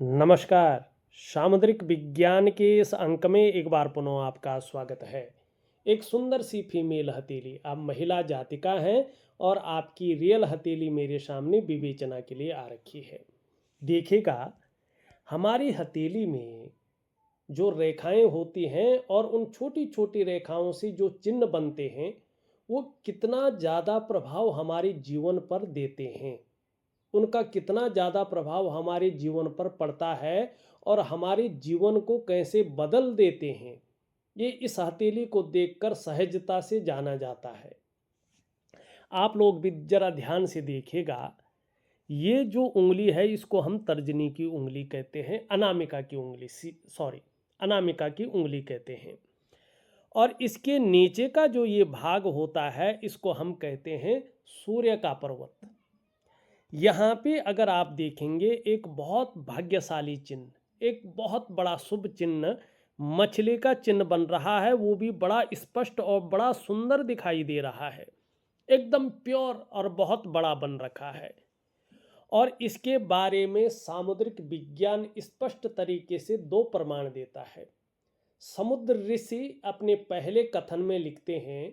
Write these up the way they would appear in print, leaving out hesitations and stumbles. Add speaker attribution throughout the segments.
Speaker 1: नमस्कार। सामुद्रिक विज्ञान के इस अंक में एक बार पुनः आपका स्वागत है। एक सुंदर सी फीमेल हथेली, आप महिला जातिका हैं और आपकी रियल हथेली मेरे सामने विवेचना के लिए आ रखी है। देखिएगा, हमारी हथेली में जो रेखाएं होती हैं और उन छोटी छोटी रेखाओं से जो चिन्ह बनते हैं, वो कितना ज़्यादा प्रभाव हमारे जीवन पर देते हैं, उनका कितना ज़्यादा प्रभाव हमारे जीवन पर पड़ता है और हमारे जीवन को कैसे बदल देते हैं, ये इस हथेली को देखकर सहजता से जाना जाता है। आप लोग भी जरा ध्यान से देखिएगा, ये जो उंगली है इसको हम तर्जनी की उंगली कहते हैं, अनामिका की उंगली, सॉरी, अनामिका की उंगली कहते हैं। और इसके नीचे का जो ये भाग होता है इसको हम कहते हैं सूर्य का पर्वत। यहाँ पे अगर आप देखेंगे, एक बहुत भाग्यशाली चिन्ह, एक बहुत बड़ा शुभ चिन्ह, मछली का चिन्ह बन रहा है, वो भी बड़ा स्पष्ट और बड़ा सुंदर दिखाई दे रहा है, एकदम प्योर और बहुत बड़ा बन रखा है। और इसके बारे में सामुद्रिक विज्ञान स्पष्ट तरीके से दो प्रमाण देता है। समुद्र ऋषि अपने पहले कथन में लिखते हैं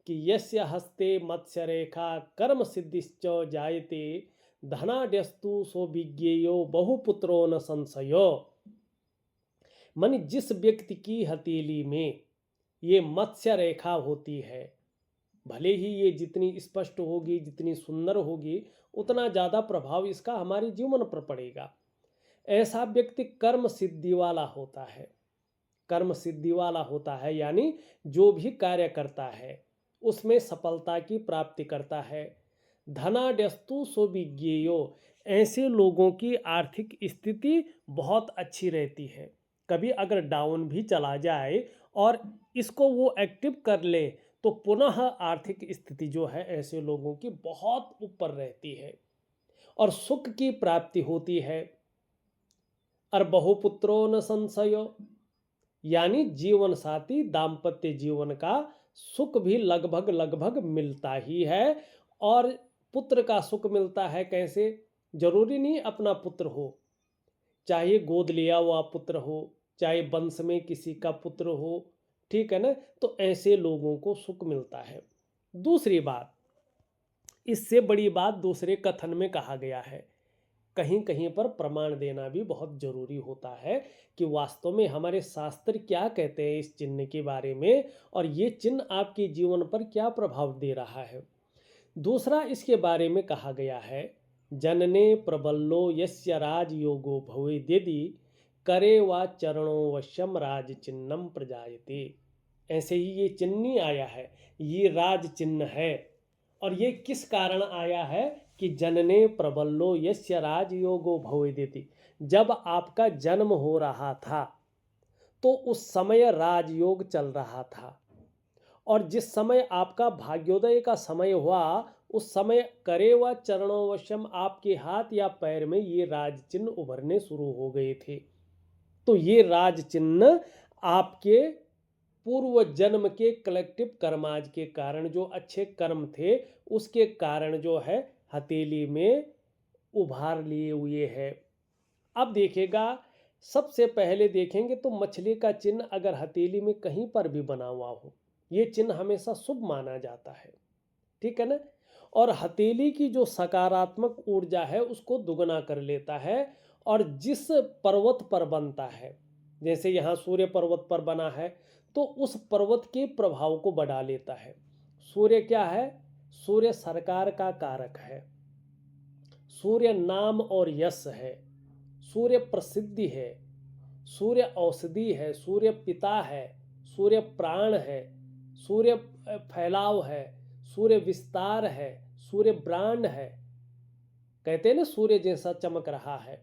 Speaker 1: कि यस्य हस्ते मत्स्य रेखा कर्म सिद्धिश्च जायते धनाड्यस्तु सो विज्ञेयो बहुपुत्रो न संशयो। मन जिस व्यक्ति की हथेली में ये मत्स्य रेखा होती है, भले ही ये जितनी स्पष्ट होगी, जितनी सुंदर होगी, उतना ज़्यादा प्रभाव इसका हमारे जीवन पर पड़ेगा। ऐसा व्यक्ति कर्म सिद्धि वाला होता है। कर्म सिद्धि वाला होता है यानी जो भी कार्य करता है उसमें सफलता की प्राप्ति करता है। धनाड्यस्तु सो विज्ञेयो, ऐसे लोगों की आर्थिक स्थिति बहुत अच्छी रहती है। कभी अगर डाउन भी चला जाए और इसको वो एक्टिव कर ले तो पुनः आर्थिक स्थिति जो है ऐसे लोगों की बहुत ऊपर रहती है और सुख की प्राप्ति होती है। और बहुपुत्रो न संशयो, यानी जीवन साथी, दाम्पत्य जीवन का सुख भी लगभग लगभग मिलता ही है। और पुत्र का सुख मिलता है कैसे? जरूरी नहीं अपना पुत्र हो, चाहे गोद लिया हुआ पुत्र हो, चाहे वंश में किसी का पुत्र हो, ठीक है ना, तो ऐसे लोगों को सुख मिलता है। दूसरी बात, इससे बड़ी बात दूसरे कथन में कहा गया है। कहीं कहीं पर प्रमाण देना भी बहुत जरूरी होता है कि वास्तव में हमारे शास्त्र क्या कहते हैं इस चिन्ह के बारे में और ये चिन्ह आपके जीवन पर क्या प्रभाव दे रहा है। दूसरा, इसके बारे में कहा गया है, जनने प्रबल्लो यस्य राज योगो भवेद्यदि करे वा चरणों वश्यम राज चिन्हम प्रजायते। ऐसे ही ये चिन्ह आया है, ये राज चिन्ह है। और ये किस कारण आया है कि जनने प्रबल्लो यस्य राजयोगो भवेदेति, जब आपका जन्म हो रहा था तो उस समय राजयोग चल रहा था और जिस समय आपका भाग्योदय का समय हुआ उस समय करे व चरणोवशम, आपके हाथ या पैर में ये राज चिन्ह उभरने शुरू हो गए थे। तो ये राज चिन्ह आपके पूर्व जन्म के कलेक्टिव कर्माज के कारण, जो अच्छे कर्म थे उसके कारण जो है हथेली में उभार लिए हुए है। अब देखेगा, सबसे पहले देखेंगे तो मछली का चिन्ह अगर हथेली में कहीं पर भी बना हुआ हो, ये चिन्ह हमेशा शुभ माना जाता है, ठीक है ना। और हथेली की जो सकारात्मक ऊर्जा है उसको दुगना कर लेता है। और जिस पर्वत पर बनता है, जैसे यहाँ सूर्य पर्वत पर बना है, तो उस पर्वत के प्रभाव को बढ़ा लेता है। सूर्य क्या है? सूर्य सरकार का कारक है, सूर्य नाम और यश है, सूर्य प्रसिद्धि है, सूर्य औषधि है, सूर्य पिता है, सूर्य प्राण है, सूर्य फैलाव है, सूर्य विस्तार है, सूर्य ब्रांड है। कहते हैं ना, सूर्य जैसा चमक रहा है।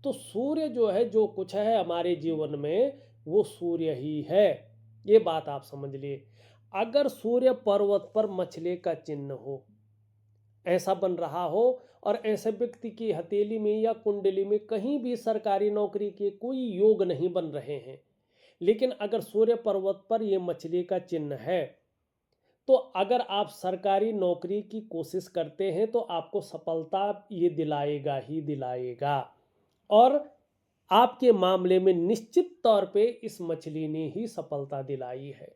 Speaker 1: तो सूर्य जो है, जो कुछ है हमारे जीवन में वो सूर्य ही है। ये बात आप समझ लिए। अगर सूर्य पर्वत पर मछली का चिन्ह हो, ऐसा बन रहा हो, और ऐसे व्यक्ति की हथेली में या कुंडली में कहीं भी सरकारी नौकरी के कोई योग नहीं बन रहे हैं, लेकिन अगर सूर्य पर्वत पर यह मछली का चिन्ह है, तो अगर आप सरकारी नौकरी की कोशिश करते हैं तो आपको सफलता ये दिलाएगा ही दिलाएगा। और आपके मामले में निश्चित तौर पे इस मछली ने ही सफलता दिलाई है।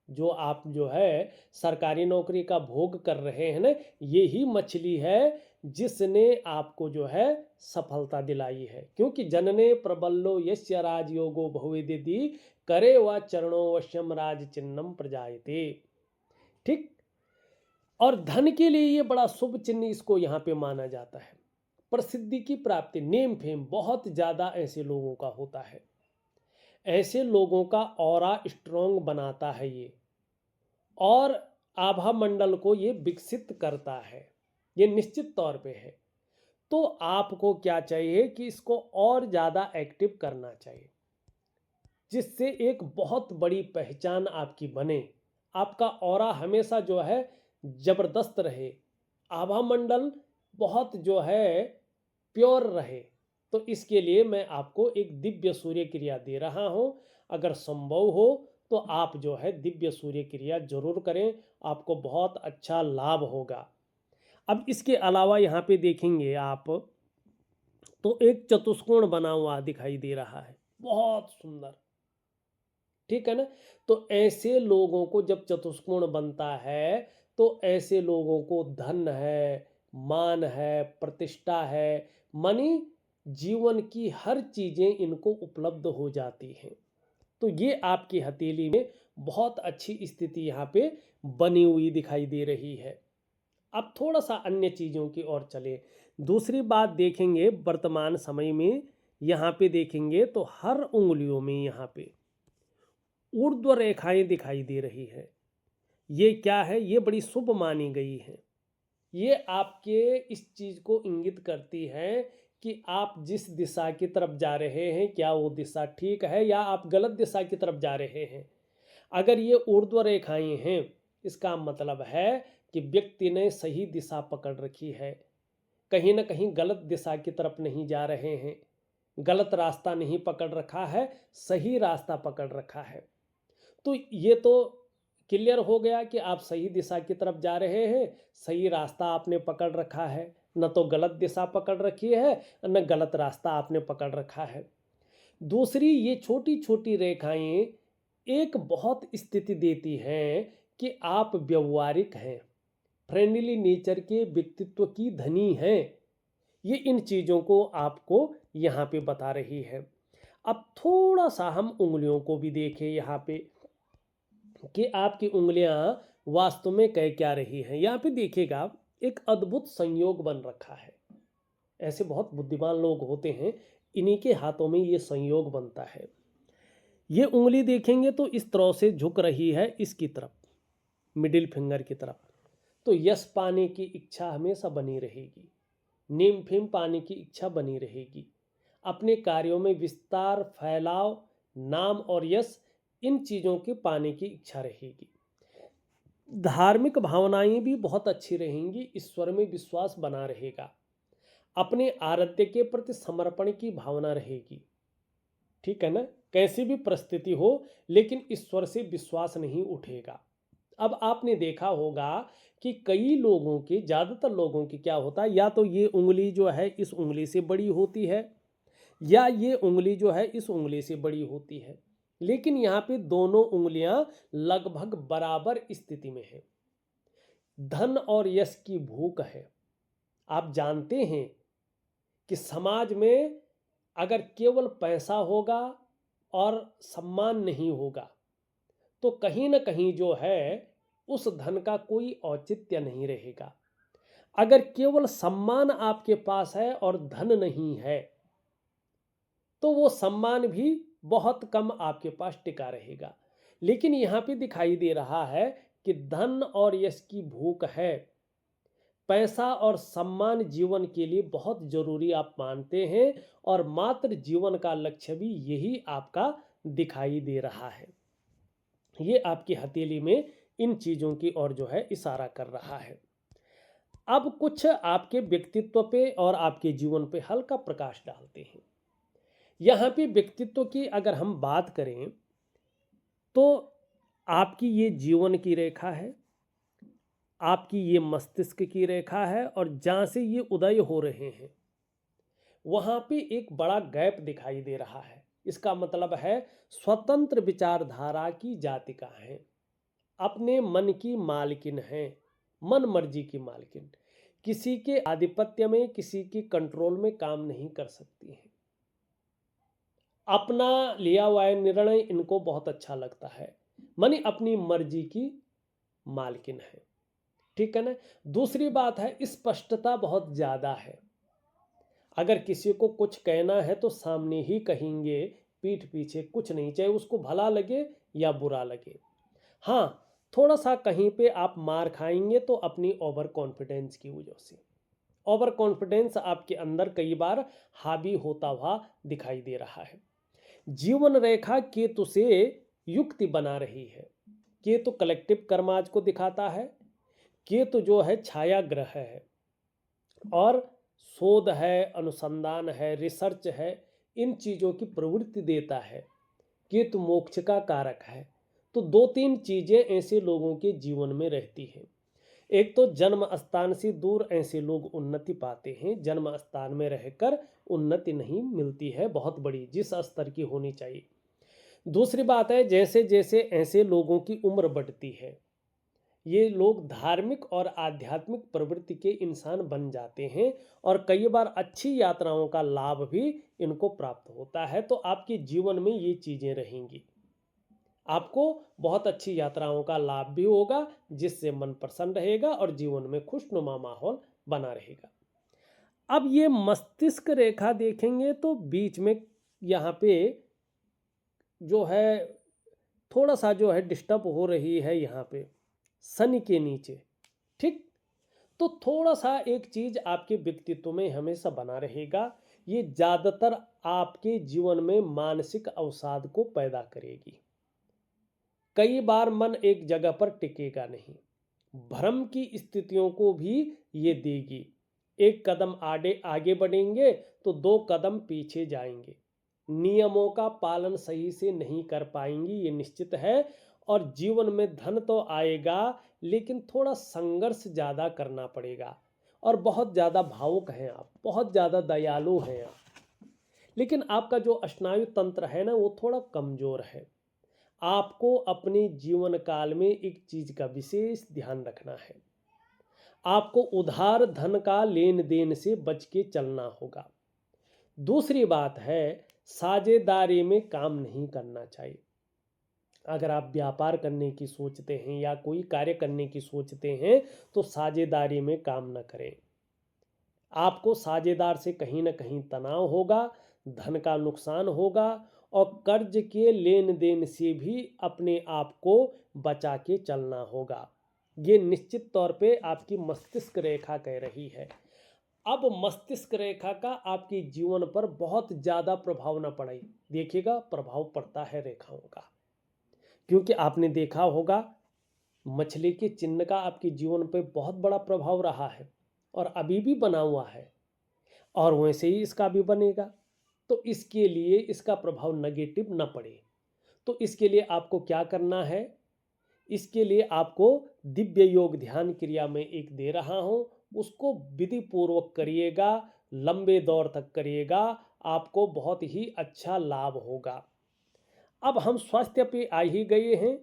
Speaker 1: जो आप जो है सरकारी नौकरी का भोग कर रहे हैं ना, ये ही मछली है जिसने आपको जो है सफलता दिलाई है। क्योंकि जनने प्रबल्लो यस्य राजयोगो भवेदिति करे व चरणो वश्यम राज चिन्हम प्रजायते। ठीक। और धन के लिए ये बड़ा शुभ चिन्ह इसको यहाँ पे माना जाता है। प्रसिद्धि की प्राप्ति, नेम फेम बहुत ज्यादा ऐसे लोगों का होता है। ऐसे लोगों का ऑरा स्ट्रॉन्ग बनाता है ये, और आभा मंडल को ये विकसित करता है, ये निश्चित तौर पे है। तो आपको क्या चाहिए कि इसको और ज़्यादा एक्टिव करना चाहिए, जिससे एक बहुत बड़ी पहचान आपकी बने। आपका ऑरा हमेशा जो है ज़बरदस्त रहे, आभा मंडल बहुत जो है प्योर रहे। तो इसके लिए मैं आपको एक दिव्य सूर्य क्रिया दे रहा हूं। अगर संभव हो तो आप जो है दिव्य सूर्य क्रिया जरूर करें, आपको बहुत अच्छा लाभ होगा। अब इसके अलावा यहाँ पे देखेंगे आप तो एक चतुष्कोण बना हुआ दिखाई दे रहा है, बहुत सुंदर। ठीक है ना। तो ऐसे लोगों को जब चतुष्कोण बनता है तो ऐसे लोगों को धन है, मान है, प्रतिष्ठा है, मानी जीवन की हर चीजें इनको उपलब्ध हो जाती हैं। तो ये आपकी हथेली में बहुत अच्छी स्थिति यहाँ पे बनी हुई दिखाई दे रही है। अब थोड़ा सा अन्य चीज़ों की ओर चले। दूसरी बात देखेंगे वर्तमान समय में, यहाँ पे देखेंगे तो हर उंगलियों में यहाँ पे ऊर्ध्व रेखाएं दिखाई दे रही है। ये क्या है? ये बड़ी शुभ मानी गई है। ये आपके इस चीज को इंगित करती है कि आप जिस दिशा की तरफ जा रहे हैं, क्या वो दिशा ठीक है या आप गलत दिशा की तरफ जा रहे हैं। अगर ये ऊर्ध्व रेखाएं हैं, इसका मतलब है कि व्यक्ति ने सही दिशा पकड़ रखी है, कहीं ना कहीं गलत दिशा की तरफ नहीं जा रहे हैं, गलत रास्ता नहीं पकड़ रखा है, सही रास्ता पकड़ रखा है। तो ये तो क्लियर हो गया कि आप सही दिशा की तरफ जा रहे हैं, सही रास्ता आपने पकड़ रखा है, न तो गलत दिशा पकड़ रखी है न गलत रास्ता आपने पकड़ रखा है। दूसरी, ये छोटी छोटी रेखाएं एक बहुत स्थिति देती हैं कि आप व्यवहारिक हैं, फ्रेंडली नेचर के व्यक्तित्व की धनी हैं। ये इन चीज़ों को आपको यहाँ पे बता रही है। अब थोड़ा सा हम उंगलियों को भी देखें यहाँ पे कि आपकी उंगलियां वास्तव में कह क्या रही हैं। यहाँ पे देखिएगा एक अद्भुत संयोग बन रखा है। ऐसे बहुत बुद्धिमान लोग होते हैं, इन्हीं के हाथों में ये संयोग बनता है। ये उंगली देखेंगे तो इस तरह से झुक रही है इसकी तरफ, मिडिल फिंगर की तरफ। तो यश पाने की इच्छा हमेशा बनी रहेगी, नेम फेम पाने की इच्छा बनी रहेगी, अपने कार्यों में विस्तार, फैलाव, नाम और यश, इन चीज़ों के पाने की इच्छा रहेगी। धार्मिक भावनाएं भी बहुत अच्छी रहेंगी, ईश्वर में विश्वास बना रहेगा, अपने आराध्य के प्रति समर्पण की भावना रहेगी। ठीक है ना। कैसी भी परिस्थिति हो लेकिन ईश्वर से विश्वास नहीं उठेगा। अब आपने देखा होगा कि कई लोगों के, ज़्यादातर लोगों की क्या होता है, या तो ये उंगली जो है इस उंगली से बड़ी होती है या ये उंगली जो है इस उंगली से बड़ी होती है, लेकिन यहाँ पे दोनों उंगलियां लगभग बराबर स्थिति में है। धन और यश की भूख है। आप जानते हैं कि समाज में अगर केवल पैसा होगा और सम्मान नहीं होगा तो कहीं ना कहीं जो है उस धन का कोई औचित्य नहीं रहेगा। अगर केवल सम्मान आपके पास है और धन नहीं है तो वो सम्मान भी बहुत कम आपके पास टिका रहेगा। लेकिन यहाँ पे दिखाई दे रहा है कि धन और यश की भूख है, पैसा और सम्मान जीवन के लिए बहुत जरूरी आप मानते हैं, और मात्र जीवन का लक्ष्य भी यही आपका दिखाई दे रहा है। ये आपकी हथेली में इन चीज़ों की ओर जो है इशारा कर रहा है। अब कुछ आपके व्यक्तित्व पे और आपके जीवन पे हल्का प्रकाश डालते हैं। यहाँ पे व्यक्तित्व की अगर हम बात करें तो आपकी ये जीवन की रेखा है, आपकी ये मस्तिष्क की रेखा है, और जहाँ से ये उदय हो रहे हैं वहाँ पे एक बड़ा गैप दिखाई दे रहा है। इसका मतलब है स्वतंत्र विचारधारा की जातिका हैं, अपने मन की मालकिन हैं, मन मर्जी की मालकिन, किसी के आधिपत्य में, किसी की कंट्रोल में काम नहीं कर सकती हैं। अपना लिया हुआ निर्णय इनको बहुत अच्छा लगता है, मानी अपनी मर्जी की मालकिन है। ठीक है ना। दूसरी बात है, स्पष्टता बहुत ज्यादा है। अगर किसी को कुछ कहना है तो सामने ही कहेंगे, पीठ पीछे कुछ नहीं, चाहे उसको भला लगे या बुरा लगे। हाँ, थोड़ा सा कहीं पे आप मार खाएंगे तो अपनी ओवर कॉन्फिडेंस की वजह से। ओवर कॉन्फिडेंस आपके अंदर कई बार हावी होता हुआ दिखाई दे रहा है। जीवन रेखा केतु से युक्ति बना रही है। केतु कलेक्टिव कर्माज को दिखाता है। केतु जो है छाया ग्रह है और शोध है, अनुसंधान है, रिसर्च है, इन चीज़ों की प्रवृत्ति देता है। केतु मोक्ष का कारक है। तो दो तीन चीज़ें ऐसे लोगों के जीवन में रहती हैं। एक तो जन्म स्थान से दूर ऐसे लोग उन्नति पाते हैं, जन्म स्थान में रहकर उन्नति नहीं मिलती है बहुत बड़ी, जिस स्तर की होनी चाहिए। दूसरी बात है, जैसे जैसे ऐसे लोगों की उम्र बढ़ती है, ये लोग धार्मिक और आध्यात्मिक प्रवृत्ति के इंसान बन जाते हैं और कई बार अच्छी यात्राओं का लाभ भी इनको प्राप्त होता है। तो आपके जीवन में ये चीज़ें रहेंगी, आपको बहुत अच्छी यात्राओं का लाभ भी होगा, जिससे मन प्रसन्न रहेगा और जीवन में खुशनुमा माहौल बना रहेगा। अब ये मस्तिष्क रेखा देखेंगे तो बीच में यहाँ पे जो है थोड़ा सा जो है डिस्टर्ब हो रही है, यहाँ पे शनि के नीचे। ठीक, तो थोड़ा सा एक चीज आपके व्यक्तित्व में हमेशा बना रहेगा, ये ज्यादातर आपके जीवन में मानसिक अवसाद को पैदा करेगी। कई बार मन एक जगह पर टिकेगा नहीं, भ्रम की स्थितियों को भी ये देगी। एक कदम आगे आगे बढ़ेंगे तो दो कदम पीछे जाएंगे, नियमों का पालन सही से नहीं कर पाएंगी, ये निश्चित है। और जीवन में धन तो आएगा, लेकिन थोड़ा संघर्ष ज़्यादा करना पड़ेगा। और बहुत ज़्यादा भावुक हैं आप, बहुत ज़्यादा दयालु हैं आप, लेकिन आपका जो स्नायु तंत्र है ना, वो थोड़ा कमज़ोर है। आपको अपने जीवन काल में एक चीज़ का विशेष ध्यान रखना है, आपको उधार धन का लेन देन से बच के चलना होगा। दूसरी बात है, साझेदारी में काम नहीं करना चाहिए। अगर आप व्यापार करने की सोचते हैं या कोई कार्य करने की सोचते हैं तो साझेदारी में काम न करें। आपको साझेदार से कहीं ना कहीं तनाव होगा, धन का नुकसान होगा और कर्ज के लेन देन से भी अपने आप को बचा के चलना होगा। ये निश्चित तौर पे आपकी मस्तिष्क रेखा कह रही है। अब मस्तिष्क रेखा का आपके जीवन पर बहुत ज़्यादा प्रभाव न पड़े, देखिएगा प्रभाव पड़ता है रेखाओं का, क्योंकि आपने देखा होगा मछली के चिन्ह का आपके जीवन पे बहुत बड़ा प्रभाव रहा है और अभी भी बना हुआ है और वैसे ही इसका भी बनेगा। तो इसके लिए इसका प्रभाव नेगेटिव न पड़े, तो इसके लिए आपको क्या करना है, इसके लिए आपको दिव्य योग ध्यान क्रिया में एक दे रहा हूँ, उसको विधि पूर्वक करिएगा, लंबे दौर तक करिएगा, आपको बहुत ही अच्छा लाभ होगा। अब हम स्वास्थ्य पे आ ही गए हैं,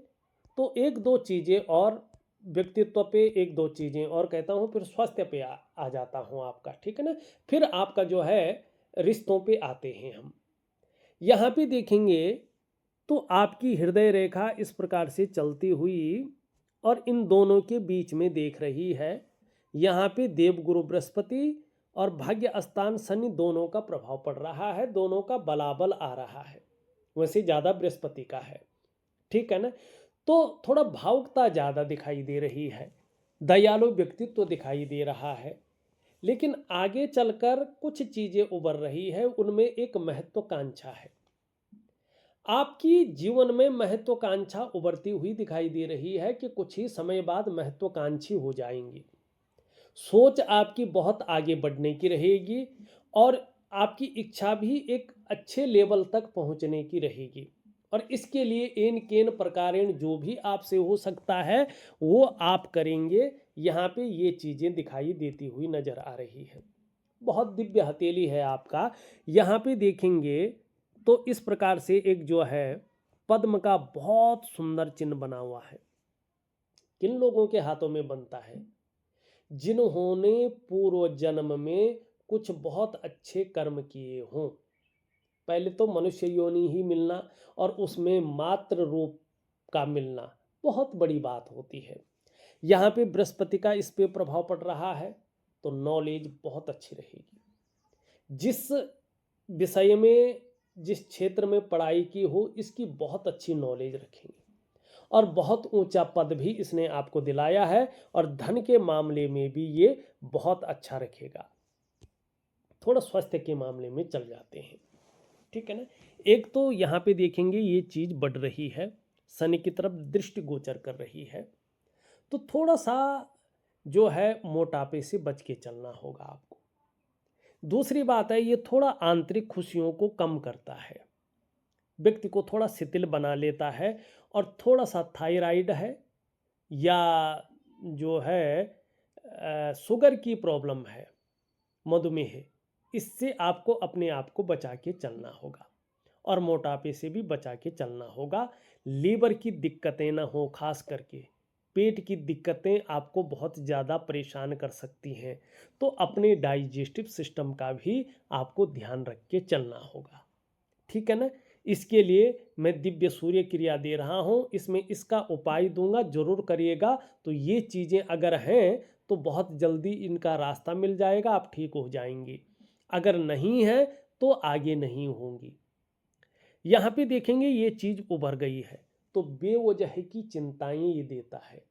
Speaker 1: तो एक दो चीज़ें और, व्यक्तित्व पे एक दो चीज़ें और कहता हूँ, फिर स्वास्थ्य पे आ जाता हूँ आपका, ठीक है ना। फिर आपका जो है रिश्तों पे आते हैं हम। यहाँ पे देखेंगे तो आपकी हृदय रेखा इस प्रकार से चलती हुई और इन दोनों के बीच में देख रही है। यहाँ पे देवगुरु बृहस्पति और भाग्य स्थान शनि दोनों का प्रभाव पड़ रहा है, दोनों का बलाबल आ रहा है, वैसे ज़्यादा बृहस्पति का है, ठीक है ना। तो थोड़ा भावुकता ज़्यादा दिखाई दे रही है, दयालु व्यक्तित्व दिखाई दे रहा है, लेकिन आगे चलकर कुछ चीज़ें उभर रही है, उनमें एक महत्वाकांक्षा है। आपकी जीवन में महत्वाकांक्षा उभरती हुई दिखाई दे रही है कि कुछ ही समय बाद महत्वाकांक्षी हो जाएंगी। सोच आपकी बहुत आगे बढ़ने की रहेगी और आपकी इच्छा भी एक अच्छे लेवल तक पहुंचने की रहेगी। और इसके लिए एन केन प्रकारेण जो भी आपसे हो सकता है वो आप करेंगे। यहाँ पे ये चीज़ें दिखाई देती हुई नजर आ रही है। बहुत दिव्य हथेली है आपका। यहाँ पे देखेंगे तो इस प्रकार से एक जो है पद्म का बहुत सुंदर चिन्ह बना हुआ है। किन लोगों के हाथों में बनता है? जिन्होंने पूर्व जन्म में कुछ बहुत अच्छे कर्म किए हों। पहले तो मनुष्य योनि ही मिलना और उसमें मात्र रूप का मिलना बहुत बड़ी बात होती है। यहाँ पे बृहस्पति का इस पे प्रभाव पड़ रहा है तो नॉलेज बहुत अच्छी रहेगी। जिस विषय में, जिस क्षेत्र में पढ़ाई की हो, इसकी बहुत अच्छी नॉलेज रखेंगे और बहुत ऊंचा पद भी इसने आपको दिलाया है और धन के मामले में भी ये बहुत अच्छा रखेगा। थोड़ा स्वास्थ्य के मामले में चल जाते हैं, ठीक है ना। एक तो यहाँ पे देखेंगे ये चीज बढ़ रही है, शनि की तरफ दृष्टि गोचर कर रही है, तो थोड़ा सा जो है मोटापे से बच के चलना होगा आपको। दूसरी बात है, ये थोड़ा आंतरिक खुशियों को कम करता है, व्यक्ति को थोड़ा शिथिल बना लेता है और थोड़ा सा थायराइड है या जो है शुगर की प्रॉब्लम है, मधुमेह है, इससे आपको अपने आप को बचा के चलना होगा और मोटापे से भी बचा के चलना होगा। लीवर की दिक्कतें ना हो, खास करके पेट की दिक्कतें आपको बहुत ज़्यादा परेशान कर सकती हैं, तो अपने डाइजेस्टिव सिस्टम का भी आपको ध्यान रख के चलना होगा, ठीक है ना। इसके लिए मैं दिव्य सूर्य क्रिया दे रहा हूँ, इसमें इसका उपाय दूंगा, जरूर करिएगा। तो ये चीज़ें अगर हैं तो बहुत जल्दी इनका रास्ता मिल जाएगा, आप ठीक हो जाएंगे। अगर नहीं है तो आगे नहीं होंगी। यहाँ पे देखेंगे ये चीज़ उभर गई है तो बेवजह की चिंताएं ये देता है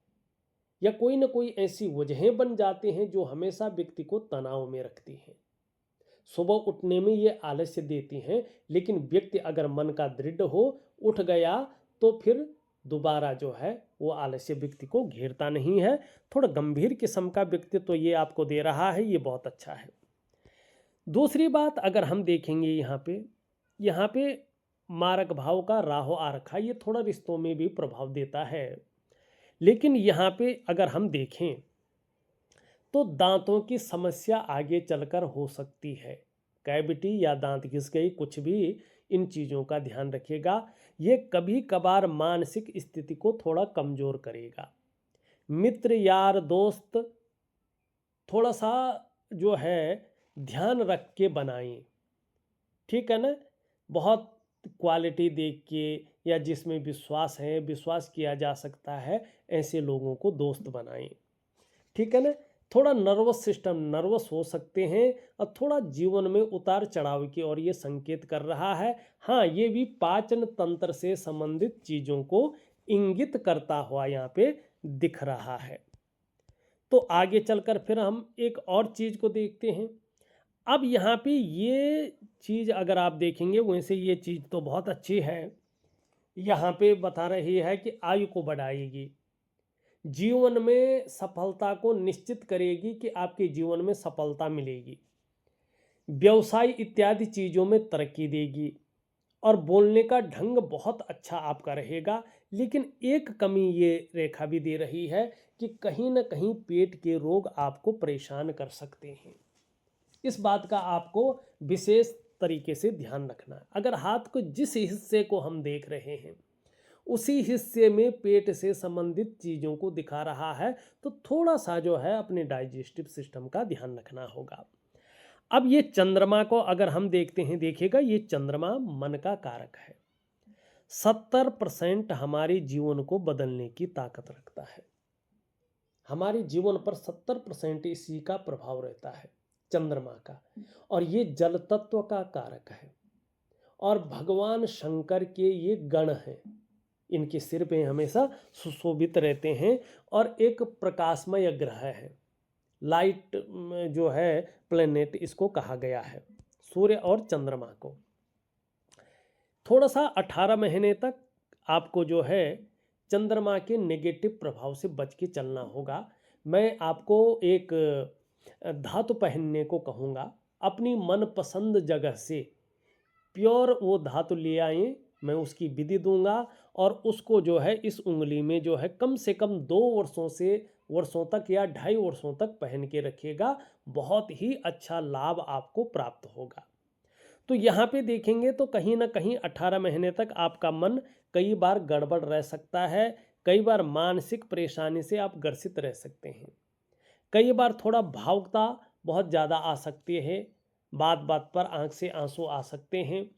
Speaker 1: या कोई ना कोई ऐसी वजहें बन जाते हैं जो हमेशा व्यक्ति को तनाव में रखती हैं। सुबह उठने में ये आलस्य देती हैं, लेकिन व्यक्ति अगर मन का दृढ़ हो, उठ गया, तो फिर दोबारा जो है वो आलस्य व्यक्ति को घेरता नहीं है। थोड़ा गंभीर किस्म का व्यक्ति तो ये आपको दे रहा है, ये बहुत अच्छा है। दूसरी बात अगर हम देखेंगे यहाँ पे मारक भाव का राहु आ रखा, ये थोड़ा रिश्तों में भी प्रभाव देता है। लेकिन यहाँ पे अगर हम देखें तो दांतों की समस्या आगे चलकर हो सकती है, कैविटी या दांत घिस गई, कुछ भी, इन चीज़ों का ध्यान रखिएगा। ये कभी कभार मानसिक स्थिति को थोड़ा कमज़ोर करेगा। मित्र यार दोस्त थोड़ा सा जो है ध्यान रख के बनाएं, ठीक है ना। बहुत क्वालिटी देख के या जिसमें विश्वास है, विश्वास किया जा सकता है, ऐसे लोगों को दोस्त बनाएं, ठीक है ना। थोड़ा नर्वस सिस्टम, नर्वस हो सकते हैं और थोड़ा जीवन में उतार चढ़ाव की ओर ये संकेत कर रहा है। हाँ, ये भी पाचन तंत्र से संबंधित चीज़ों को इंगित करता हुआ यहाँ पे दिख रहा है। तो आगे चलकर फिर हम एक और चीज़ को देखते हैं। अब यहाँ पे ये चीज़ अगर आप देखेंगे, वैसे ये चीज़ तो बहुत अच्छी है, यहाँ पे बता रही है कि आयु को बढ़ाएगी, जीवन में सफलता को निश्चित करेगी कि आपके जीवन में सफलता मिलेगी, व्यवसाय इत्यादि चीज़ों में तरक्की देगी और बोलने का ढंग बहुत अच्छा आपका रहेगा। लेकिन एक कमी ये रेखा भी दे रही है कि कहीं ना कहीं पेट के रोग आपको परेशान कर सकते हैं। इस बात का आपको विशेष तरीके से ध्यान रखना है। अगर हाथ को जिस हिस्से को हम देख रहे हैं उसी हिस्से में पेट से संबंधित चीज़ों को दिखा रहा है, तो थोड़ा सा जो है अपने डाइजेस्टिव सिस्टम का ध्यान रखना होगा। अब ये चंद्रमा को अगर हम देखते हैं, देखिएगा ये चंद्रमा मन का कारक है, 70% हमारे जीवन को बदलने की ताकत रखता है। हमारे जीवन पर 70% इसी का प्रभाव रहता है, चंद्रमा का, और ये जल तत्व का कारक है और भगवान शंकर के ये गण हैं, इनके सिर पे हमेशा सुशोभित रहते हैं और एक प्रकाशमय ग्रह है, लाइट जो है प्लेनेट इसको कहा गया है, सूर्य और चंद्रमा को। थोड़ा सा 18 महीने तक आपको जो है चंद्रमा के नेगेटिव प्रभाव से बच के चलना होगा। मैं आपको एक धातु पहनने को कहूँगा, अपनी मनपसंद जगह से प्योर वो धातु ले आएँ, मैं उसकी विधि दूंगा और उसको जो है इस उंगली में जो है कम से कम 2 वर्षों से वर्षों तक या 2.5 वर्षों तक पहन के रखिएगा, बहुत ही अच्छा लाभ आपको प्राप्त होगा। तो यहाँ पे देखेंगे तो कहीं ना कहीं 18 महीने तक आपका मन कई बार गड़बड़ रह सकता है, कई बार मानसिक परेशानी से आप ग्रसित रह सकते हैं, कई बार थोड़ा भावुकता बहुत ज़्यादा आ सकती है, बात बात पर आंख से आंसू आ सकते हैं,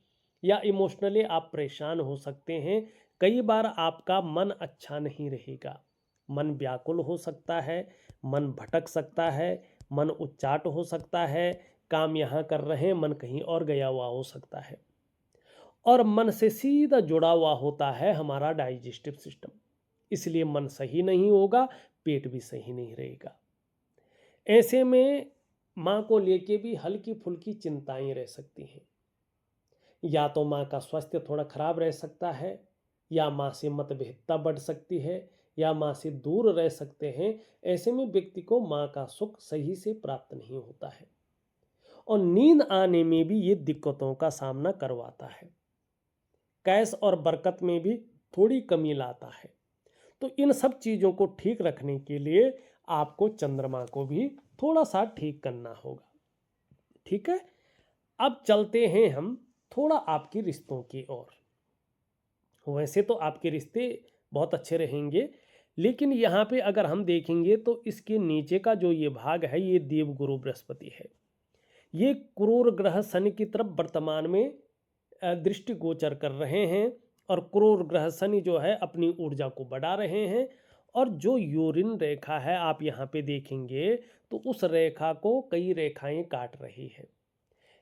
Speaker 1: या इमोशनली आप परेशान हो सकते हैं। कई बार आपका मन अच्छा नहीं रहेगा, मन व्याकुल हो सकता है, मन भटक सकता है, मन उच्चाट हो सकता है, काम यहाँ कर रहे हैं मन कहीं और गया हुआ हो सकता है। और मन से सीधा जुड़ा हुआ होता है हमारा डाइजेस्टिव सिस्टम, इसलिए मन सही नहीं होगा, पेट भी सही नहीं रहेगा। ऐसे में माँ को लेके भी हल्की फुल्की चिंताएं रह सकती हैं। या तो माँ का स्वास्थ्य थोड़ा खराब रह सकता है, या माँ से मतभेदता बढ़ सकती है, या माँ से दूर रह सकते हैं। ऐसे में व्यक्ति को माँ का सुख सही से प्राप्त नहीं होता है, और नींद आने में भी ये दिक्कतों का सामना करवाता है, कैश और बरकत में भी थोड़ी कमी लाता है। तो इन सब चीज़ों को ठीक रखने के लिए आपको चंद्रमा को भी थोड़ा सा ठीक करना होगा। ठीक है, अब चलते हैं हम थोड़ा आपके रिश्तों की ओर। वैसे तो आपके रिश्ते बहुत अच्छे रहेंगे, लेकिन यहाँ पे अगर हम देखेंगे तो इसके नीचे का जो ये भाग है, ये देवगुरु बृहस्पति है। ये क्रूर ग्रह शनि की तरफ वर्तमान में दृष्टि गोचर कर रहे हैं, और क्रूर ग्रह शनि जो है अपनी ऊर्जा को बढ़ा रहे हैं। और जो यूरिन रेखा है आप यहाँ पे देखेंगे तो उस रेखा को कई रेखाएं काट रही है।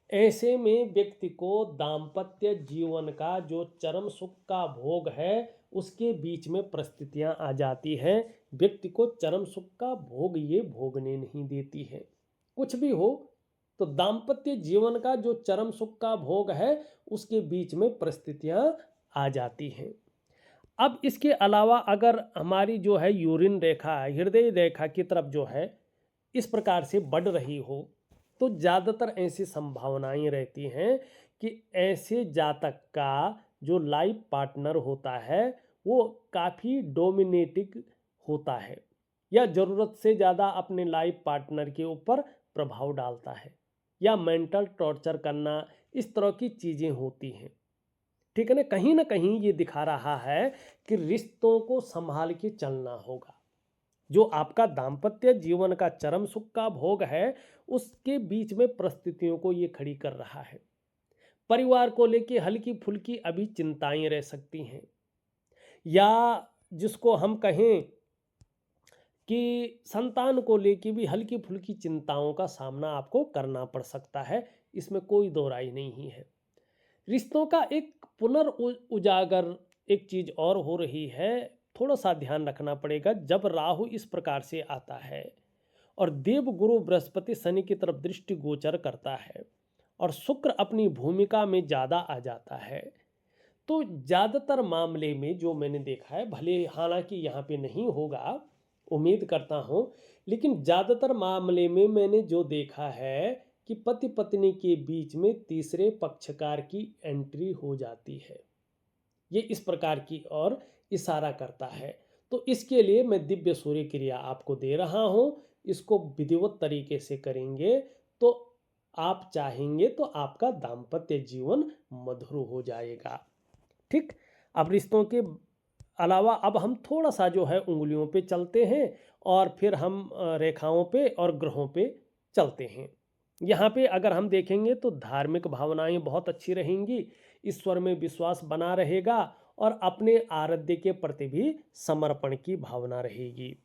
Speaker 1: ऐसे में व्यक्ति को दाम्पत्य जीवन का जो चरम सुख का भोग है उसके बीच में परिस्थितियां आ जाती हैं। व्यक्ति को चरम सुख का भोग ये भोगने नहीं देती है। कुछ भी हो तो दाम्पत्य जीवन का जो चरम सुख का भोग है उसके बीच में परिस्थितियां आ जाती हैं। अब इसके अलावा अगर हमारी जो है यूरिन रेखा हृदय रेखा की तरफ जो है इस प्रकार से बढ़ रही हो तो ज़्यादातर ऐसी संभावनाएं रहती हैं कि ऐसे जातक का जो लाइफ पार्टनर होता है वो काफ़ी डोमिनेटिंग होता है, या ज़रूरत से ज़्यादा अपने लाइफ पार्टनर के ऊपर प्रभाव डालता है, या मेंटल टॉर्चर करना, इस तरह की चीज़ें होती हैं। ठीक है ना कहीं ये दिखा रहा है कि रिश्तों को संभाल के चलना होगा। जो आपका दाम्पत्य जीवन का चरम सुख का भोग है उसके बीच में परिस्थितियों को ये खड़ी कर रहा है। परिवार को लेके हल्की फुल्की अभी चिंताएं रह सकती हैं, या जिसको हम कहें कि संतान को लेके भी हल्की फुल्की चिंताओं का सामना आपको करना पड़ सकता है, इसमें कोई दो राय नहीं है। रिश्तों का एक पुनर्उजागर एक चीज़ और हो रही है, थोड़ा सा ध्यान रखना पड़ेगा। जब राहु इस प्रकार से आता है और देवगुरु बृहस्पति शनि की तरफ दृष्टि गोचर करता है और शुक्र अपनी भूमिका में ज़्यादा आ जाता है, तो ज़्यादातर मामले में जो मैंने देखा है, भले हालांकि यहाँ पे नहीं होगा, उम्मीद करता हूँ, लेकिन ज़्यादातर मामले में मैंने जो देखा है कि पति पत्नी के बीच में तीसरे पक्षकार की एंट्री हो जाती है। ये इस प्रकार की ओर इशारा करता है। तो इसके लिए मैं दिव्य सूर्य क्रिया आपको दे रहा हूँ, इसको विधिवत तरीके से करेंगे तो आप चाहेंगे तो आपका दाम्पत्य जीवन मधुर हो जाएगा। ठीक, अब रिश्तों के अलावा अब हम थोड़ा सा जो है उंगलियों पे चलते हैं, और फिर हम रेखाओं पे और ग्रहों पे चलते हैं। यहाँ पे अगर हम देखेंगे तो धार्मिक भावनाएं बहुत अच्छी रहेंगी, ईश्वर में विश्वास बना रहेगा, और अपने आराध्य के प्रति भी समर्पण की भावना रहेगी।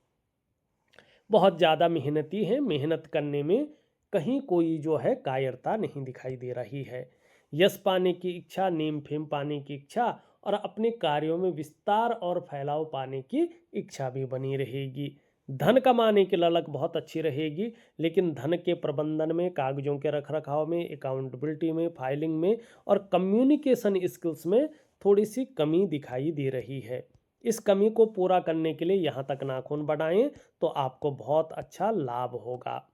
Speaker 1: बहुत ज़्यादा मेहनती हैं, मेहनत करने में कहीं कोई जो है कायरता नहीं दिखाई दे रही है। यश पाने की इच्छा, नेम फेम पाने की इच्छा, और अपने कार्यों में विस्तार और फैलाव पाने की इच्छा भी बनी रहेगी। धन कमाने की ललक बहुत अच्छी रहेगी, लेकिन धन के प्रबंधन में, कागजों के रखरखाव में, अकाउंटेबिलिटी में, फाइलिंग में और कम्युनिकेशन स्किल्स में थोड़ी सी कमी दिखाई दे रही है। इस कमी को पूरा करने के लिए यहाँ तक नाखून बढ़ाएं तो आपको बहुत अच्छा लाभ होगा।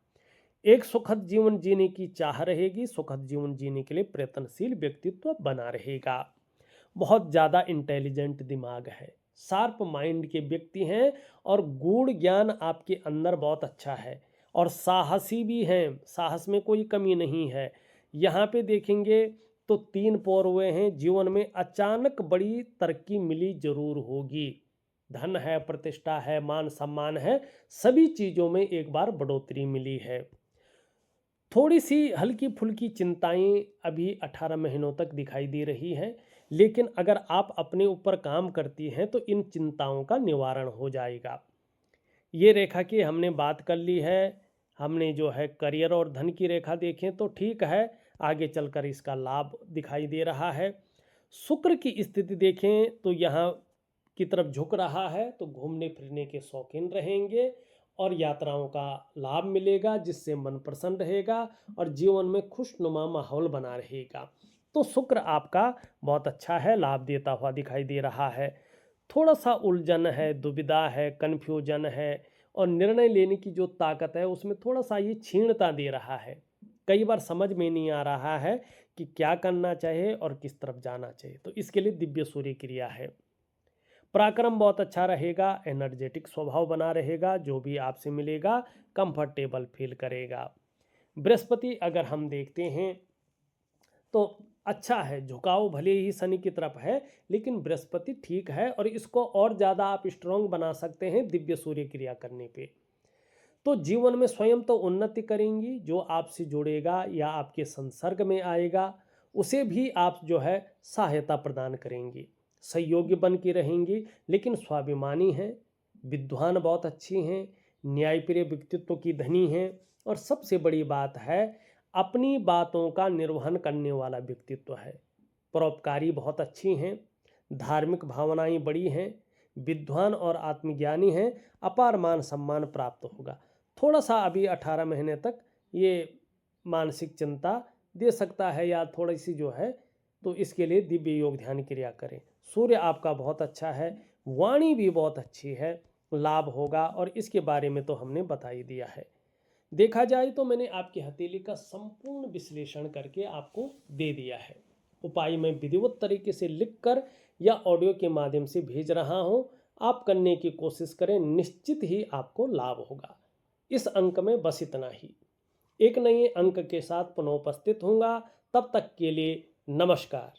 Speaker 1: एक सुखद जीवन जीने की चाह रहेगी, सुखद जीवन जीने के लिए प्रयत्नशील व्यक्तित्व बना रहेगा। बहुत ज़्यादा इंटेलिजेंट दिमाग है, शार्प माइंड के व्यक्ति हैं और गूढ़ ज्ञान आपके अंदर बहुत अच्छा है और साहसी भी हैं, साहस में कोई कमी नहीं है। यहाँ पे देखेंगे तो 3 पौर हुए हैं, जीवन में अचानक बड़ी तरक्की मिली जरूर होगी। धन है, प्रतिष्ठा है, मान सम्मान है, सभी चीज़ों में एक बार बढ़ोतरी मिली है। थोड़ी सी हल्की फुल्की चिंताएं अभी 18 महीनों तक दिखाई दे रही हैं, लेकिन अगर आप अपने ऊपर काम करती हैं तो इन चिंताओं का निवारण हो जाएगा। ये रेखा की हमने बात कर ली है। हमने जो है करियर और धन की रेखा देखें तो ठीक है, आगे चलकर इसका लाभ दिखाई दे रहा है। शुक्र की स्थिति देखें तो यहाँ की तरफ झुक रहा है, तो घूमने फिरने के शौकीन रहेंगे और यात्राओं का लाभ मिलेगा, जिससे मन प्रसन्न रहेगा और जीवन में खुशनुमा माहौल बना रहेगा। तो शुक्र आपका बहुत अच्छा है, लाभ देता हुआ दिखाई दे रहा है। थोड़ा सा उलझन है, दुविधा है, कन्फ्यूजन है और निर्णय लेने की जो ताकत है उसमें थोड़ा सा ये क्षीणता दे रहा है। कई बार समझ में नहीं आ रहा है कि क्या करना चाहिए और किस तरफ जाना चाहिए, तो इसके लिए दिव्य सूर्य क्रिया है। पराक्रम बहुत अच्छा रहेगा, एनर्जेटिक स्वभाव बना रहेगा, जो भी आपसे मिलेगा कंफर्टेबल फील करेगा। बृहस्पति अगर हम देखते हैं तो अच्छा है, झुकाव भले ही शनि की तरफ है लेकिन बृहस्पति ठीक है और इसको और ज़्यादा आप स्ट्रॉन्ग बना सकते हैं दिव्य सूर्य क्रिया करने पे। तो जीवन में स्वयं तो उन्नति करेंगी, जो आपसे जुड़ेगा या आपके संसर्ग में आएगा उसे भी आप जो है सहायता प्रदान करेंगी, सहयोगी बन की रहेंगी, लेकिन स्वाभिमानी हैं, विद्वान बहुत अच्छी हैं, न्यायप्रिय व्यक्तित्व की धनी हैं और सबसे बड़ी बात है अपनी बातों का निर्वहन करने वाला व्यक्तित्व है। परोपकारी बहुत अच्छी हैं, धार्मिक भावनाएं बड़ी हैं, विद्वान और आत्मज्ञानी हैं, अपार मान सम्मान प्राप्त होगा। थोड़ा सा अभी 18 महीने तक ये मानसिक चिंता दे सकता है या थोड़ी सी जो है, तो इसके लिए दिव्य योग ध्यान क्रिया करें। सूर्य आपका बहुत अच्छा है, वाणी भी बहुत अच्छी है, लाभ होगा और इसके बारे में तो हमने बता ही दिया है। देखा जाए तो मैंने आपकी हथेली का संपूर्ण विश्लेषण करके आपको दे दिया है। उपाय मैं विधिवत तरीके से लिखकर या ऑडियो के माध्यम से भेज रहा हूं, आप करने की कोशिश करें, निश्चित ही आपको लाभ होगा। इस अंक में बस इतना ही। एक नए अंक के साथ पुनः उपस्थित होऊंगा, तब तक के लिए नमस्कार।